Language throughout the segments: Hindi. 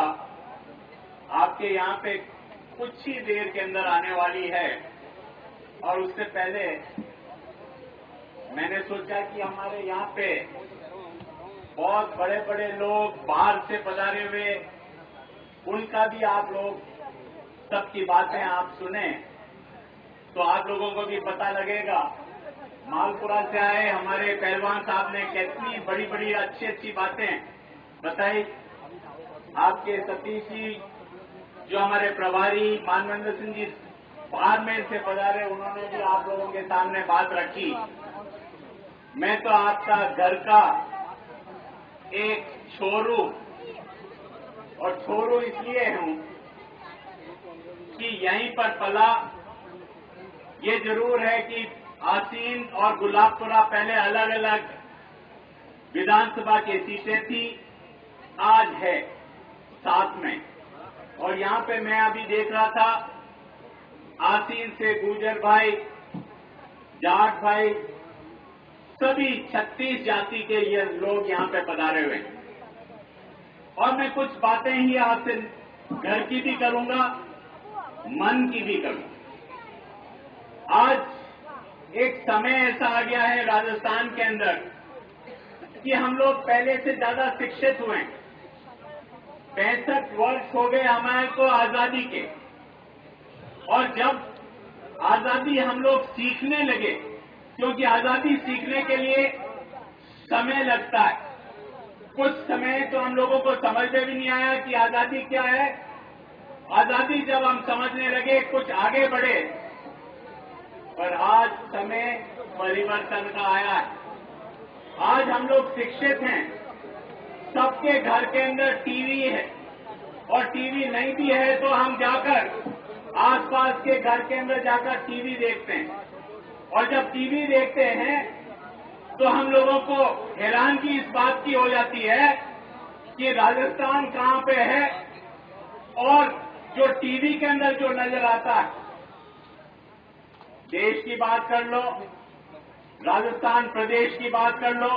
आपके यहाँ पे कुछ ही देर के अंदर आने वाली है और उससे पहले मैंने सोचा कि हमारे यहाँ पे बहुत बड़े बड़े लोग बाहर से पधारे हुए, उनका भी आप लोग सबकी बातें आप सुने तो आप लोगों को भी पता लगेगा। मालपुरा से आए हमारे पहलवान साहब ने कितनी बड़ी बड़ी अच्छी अच्छी बातें बताई। आपके सतीश जी जो हमारे प्रभारी मानवेंद्र सिंह जी बाड़मेर से पधारे, उन्होंने भी आप लोगों के सामने बात रखी। मैं तो आपका घर का एक छोरू, और छोरू इसलिए हूं कि यहीं पर पला। ये जरूर है कि आसीन और गुलाबपुरा पहले अलग अलग विधानसभा की सीटें थी, आज है साथ में। और यहां पे मैं अभी देख रहा था, आसीन से गुर्जर भाई, जाट भाई, सभी 36 जाति के ये लोग यहां पे पधारे हुए हैं। और मैं कुछ बातें ही आपसे घर की भी करूंगा, मन की भी करूंगा। आज एक समय ऐसा आ गया है राजस्थान के अंदर कि हम लोग पहले से ज्यादा शिक्षित हुए हैं। 65 वर्ष हो गए हमारे को आजादी के, और जब आजादी हम लोग सीखने लगे, क्योंकि आजादी सीखने के लिए समय लगता है। कुछ समय तो हम लोगों को समझ में भी नहीं आया कि आजादी क्या है। आजादी जब हम समझने लगे, कुछ आगे बढ़े, पर आज समय परिवर्तन का आया है। आज हम लोग शिक्षित हैं, सबके घर के अंदर टीवी है, और टीवी नहीं भी है तो हम जाकर आसपास के घर के अंदर जाकर टीवी देखते हैं। और जब टीवी देखते हैं तो हम लोगों को हैरानगी इस बात की हो जाती है कि राजस्थान कहां पे है, और जो टीवी के अंदर जो नजर आता है। देश की बात कर लो, राजस्थान प्रदेश की बात कर लो।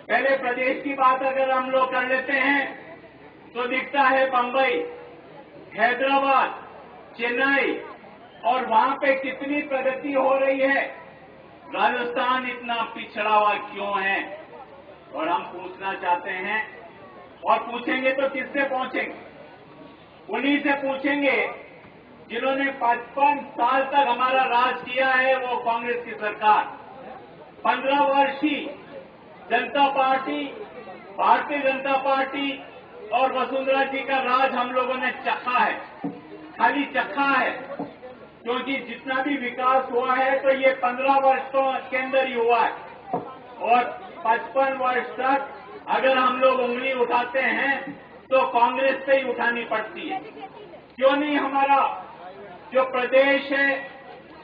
पहले प्रदेश की बात अगर हम लोग कर लेते हैं तो दिखता है बंबई, हैदराबाद, चेन्नई, और वहां पे कितनी प्रगति हो रही है। राजस्थान इतना पिछड़ा हुआ क्यों है? और हम पूछना चाहते हैं, और पूछेंगे तो किससे पूछेंगे? उन्हीं से पूछेंगे जिन्होंने 55 साल तक हमारा राज किया है, वो कांग्रेस की सरकार। 15 वर्ष ही जनता पार्टी, भारतीय जनता पार्टी और वसुंधरा जी का राज हम लोगों ने चखा है, खाली चखा है। क्योंकि जितना भी विकास हुआ है तो ये 15 वर्षों के अंदर ही हुआ है, और 55 वर्ष तक अगर हम लोग उंगली उठाते हैं तो कांग्रेस पे ही उठानी पड़ती है। क्यों नहीं हमारा जो प्रदेश है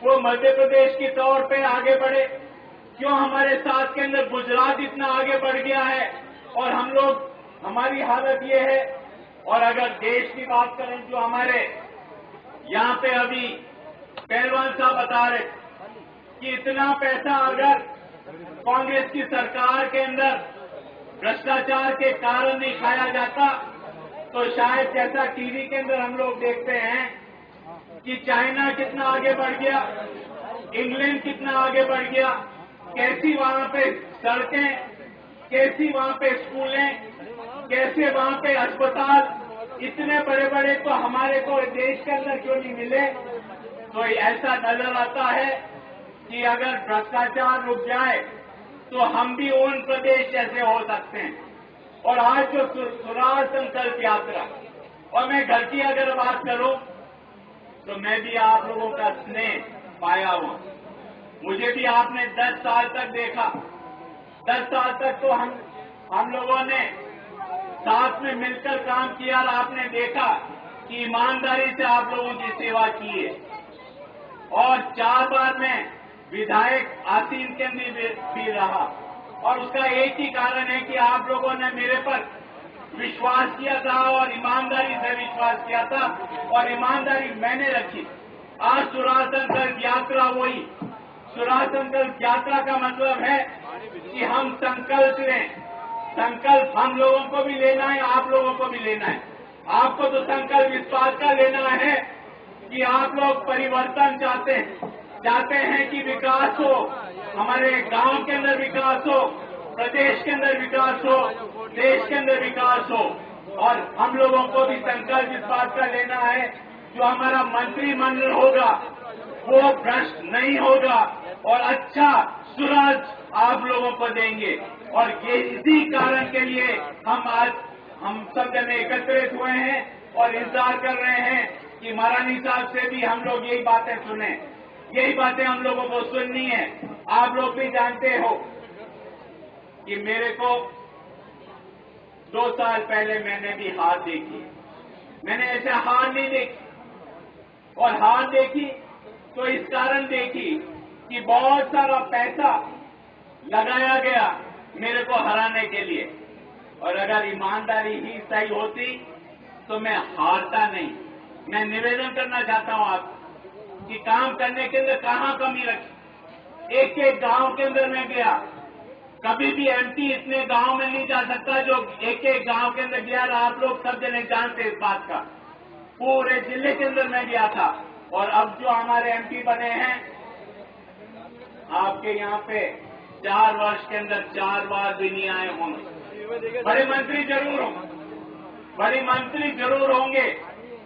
वो मध्य प्रदेश के तौर पे आगे बढ़े? क्यों हमारे साथ के अंदर गुजरात इतना आगे बढ़ गया है और हम लोग, हमारी हालत ये है? और अगर देश की बात करें, जो हमारे यहाँ पे अभी पहलवान साहब बता रहे कि इतना पैसा अगर कांग्रेस की सरकार के अंदर भ्रष्टाचार के कारण नहीं खाया जाता तो शायद जैसा टीवी के अंदर हम लोग देखते हैं कि चाइना कितना आगे बढ़ गया, इंग्लैंड कितना आगे बढ़ गया, कैसी वहां पे सड़कें, कैसी वहां पे स्कूलें, कैसे वहां पे अस्पताल इतने बड़े बड़े, तो हमारे को देश के अंदर क्यों नहीं मिले? तो ऐसा नजर आता है कि अगर भ्रष्टाचार रुक जाए तो हम भी उन प्रदेश जैसे हो सकते हैं। और आज जो स्वराज संकल्प यात्रा, और मैं घर की अगर बात करूं तो मैं भी आप लोगों का स्नेह पाया हूं। मुझे भी आपने 10 साल तक देखा, 10 साल तक तो हम लोगों ने साथ में मिलकर काम किया, और आपने देखा कि ईमानदारी से आप लोगों की सेवा की है। और 4 बार मैं विधायक आसीन के अंदर भी रहा, और उसका एक ही कारण है कि आप लोगों ने मेरे पर विश्वास किया था और ईमानदारी से विश्वास किया था, और ईमानदारी मैंने रखी। आज स्वराज संकल्प यात्रा वही, स्वराज संकल्प यात्रा का मतलब है कि हम संकल्प लें। संकल्प हम लोगों को भी लेना है, आप लोगों को भी लेना है। आपको तो संकल्प इस बात का लेना है कि आप लोग परिवर्तन चाहते हैं कि विकास हो, हमारे गांव के अंदर विकास हो, प्रदेश के अंदर विकास हो, देश के अंदर विकास हो। और हम लोगों को भी संकल्प इस बात का लेना है, जो हमारा मंत्रिमंडल होगा वो भ्रष्ट नहीं होगा और अच्छा सूरज आप लोगों को देंगे। और ये इसी कारण के लिए हम सब जने एकत्रित हुए हैं और इंतजार कर रहे हैं कि महारानी साहब से भी हम लोग यही बातें सुने, यही बातें हम लोगों को सुननी है। आप लोग भी जानते हो कि मेरे को 2 साल पहले मैंने भी हार देखी, मैंने ऐसे हार नहीं देखी। और हार देखी तो इस कारण देखी कि बहुत सारा पैसा लगाया गया मेरे को हराने के लिए, और अगर ईमानदारी ही सही होती तो मैं हारता नहीं। मैं निवेदन करना चाहता हूं आप कि काम करने के अंदर कहां कमी रखी। एक एक गांव के अंदर मैं गया, कभी भी एमपी इतने गांव में नहीं जा सकता जो एक एक गांव के अंदर गया। आप लोग सब जने जानते इस बात का। पूरे जिले के अंदर मैं गया था। और अब जो हमारे एमपी बने हैं, आपके यहाँ पे 4 वर्ष के अंदर 4 बार भी नहीं आए होंगे। बड़े मंत्री जरूर होंगे,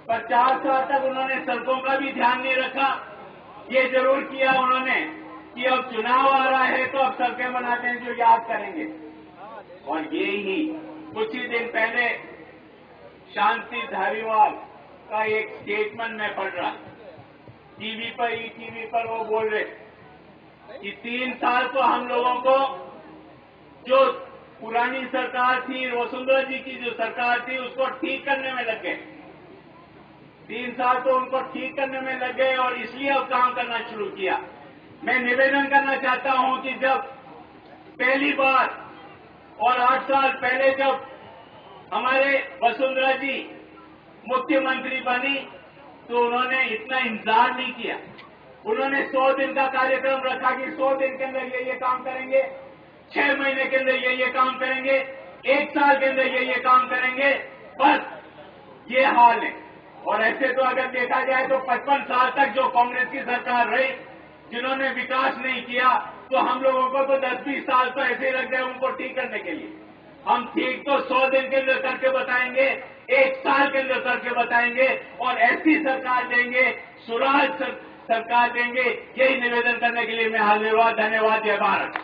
पर 4 साल तक उन्होंने सड़कों का भी ध्यान नहीं रखा। ये जरूर किया उन्होंने कि अब चुनाव आ रहा है तो अब सड़कें बनाते हैं जो याद करेंगे। और ये ही कुछ ही दिन पहले शांति धारीवाल का एक स्टेटमेंट मैं पढ़ रहा, टीवी पर वो बोल रहे कि 3 साल तो हम लोगों को जो पुरानी सरकार थी, वसुंधरा जी की जो सरकार थी, उसको ठीक करने में लग गए। 3 साल तो उनको ठीक करने में लग गए और इसलिए अब काम करना शुरू किया। मैं निवेदन करना चाहता हूं कि जब पहली बार और 8 साल पहले जब हमारे वसुंधरा जी मुख्यमंत्री बनी तो उन्होंने इतना इंतजार नहीं किया। उन्होंने 100 दिन का कार्यक्रम रखा कि 100 दिन के अंदर ये काम करेंगे, 6 महीने के अंदर ये काम करेंगे, 1 साल के अंदर ये काम करेंगे। बस ये हाल है। और ऐसे तो अगर देखा जाए तो 55 साल तक जो कांग्रेस की सरकार रही, जिन्होंने विकास नहीं किया, तो हम लोगों को तो 10-20 साल तो ऐसे ही लग गए उनको ठीक करने के लिए। हम ठीक तो 100 दिन के अंदर करके बताएंगे, 1 साल के अंदर करके बताएंगे और ऐसी सरकार देंगे, सुराज सरकार देंगे। यही निवेदन करने के लिए मैं हाजिर हुआ। धन्यवाद। जय भारत।